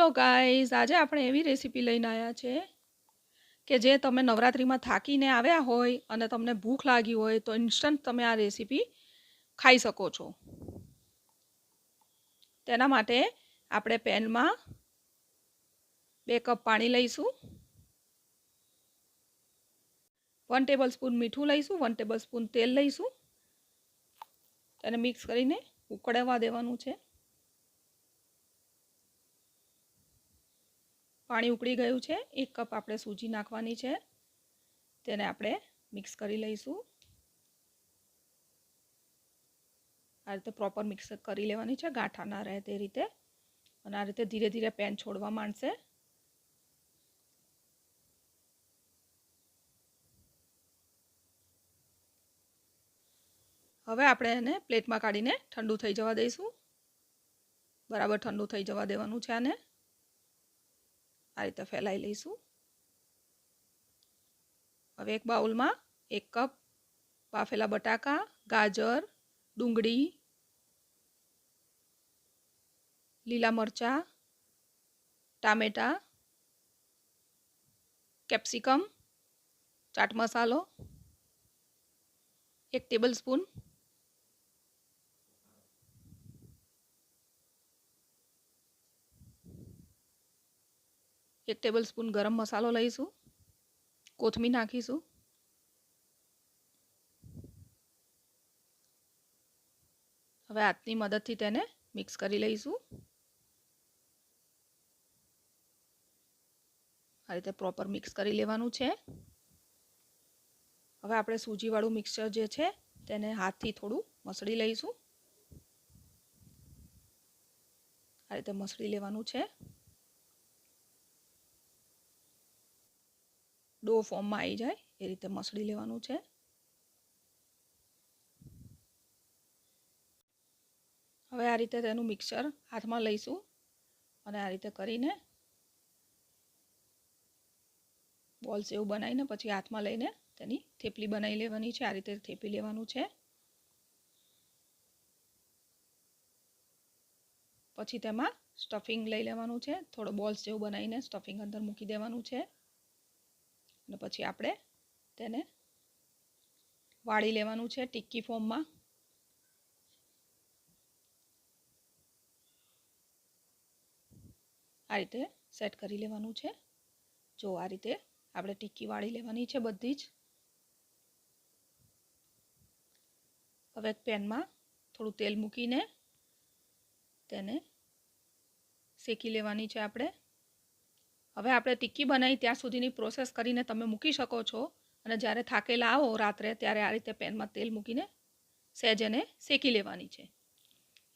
Hello guys, આજે આપણે એવી રેસીપી લઈને આવ્યા છે કે જે તમે નવરાત્રિમાં થાકીને આવ્યા હોય અને તમને ભૂખ લાગી હોય તો ઇન્સ્ટન્ટ તમે આ રેસીપી ખાઈ શકો છો. તેના માટે આપણે પેનમાં 2 કપ પાણી લઈશું, 1 ટેબલસ્પૂન મીઠું લઈશું, 1 ટેબલસ્પૂન તેલ લઈશું. તેને મિક્સ કરીને ઉકળવા દેવાનું છે. પાણી ઉકળી ગયું છે. 1 કપ આપણે સૂજી નાખવાની છે. તેને આપણે મિક્સ કરી લઈશું. આ રીતે પ્રોપર મિક્સ કરી લેવાની છે, ગાંઠા ના રહે તે રીતે. અને આ રીતે ધીરે ધીરે પેન છોડવા માંડશે. હવે આપણે એને પ્લેટમાં કાઢીને ઠંડુ થઈ જવા દઈશું. બરાબર ઠંડુ થઈ જવા દેવાનું છે. આને આ રીતે ફેલાઈ લઈશું. હવે એક બાઉલમાં 1 કપ બાફેલા બટાકા, ગાજર, ડુંગળી, લીલા મરચાં, ટામેટાં, કેપ્સિકમ, ચાટ મસાલો, 1 ટેબલસ્પૂન ગરમ મસાલો લઈશું, કોથમીર નાખીશું. હવે હાથની મદદથી તેને મિક્સ કરી લઈશું. આ રીતે પ્રોપર મિક્સ કરી લેવાનું છે. હવે આપણે સૂજીવાળું મિક્સચર જે છે તેને હાથથી થોડું મસળી લઈશું. આ રીતે મસળી લેવાનું છે. ડો ફોર્મમાં આવી જાય એ રીતે મસળી લેવાનું છે. હવે આ રીતે તેનું મિક્સચર હાથમાં લઈશું અને આ રીતે કરીને બોલ્સ એવું બનાવીને પછી હાથમાં લઈને તેની થેપલી બનાવી લેવાની છે. આ રીતે થેપી લેવાનું છે. પછી તેમાં સ્ટફિંગ લઈ લેવાનું છે. થોડો બોલ્સ જેવું બનાવીને સ્ટફિંગ અંદર મૂકી દેવાનું છે. અને પછી આપણે તેને વાળી લેવાનું છે ટિક્કી ફોર્મમાં. આ રીતે સેટ કરી લેવાનું છે. જો આ રીતે આપણે ટિક્કી વાળી લેવાની છે બધી જ. હવે એક પેનમાં થોડું તેલ મૂકીને તેને શેકી લેવાની છે આપણે. હવે આપણે ટિક્કી બનાવી ત્યાં સુધીની પ્રોસેસ કરીને તમે મૂકી શકો છો. અને જ્યારે થાકેલા આવો રાત્રે ત્યારે આ રીતે પેનમાં તેલ મૂકીને સહેજ એને શેકી લેવાની છે.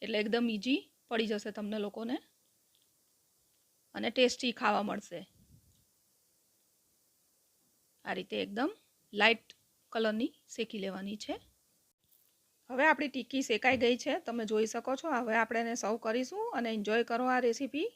એટલે એકદમ ઇઝી પડી જશે તમને લોકોને અને ટેસ્ટી ખાવા મળશે. આ રીતે એકદમ લાઇટ કલરની શેકી લેવાની છે. હવે આપણી ટિક્કી શેકાઈ ગઈ છે, તમે જોઈ શકો છો. હવે આપણે એને સર્વ કરીશું અને એન્જોય કરો આ રેસીપી.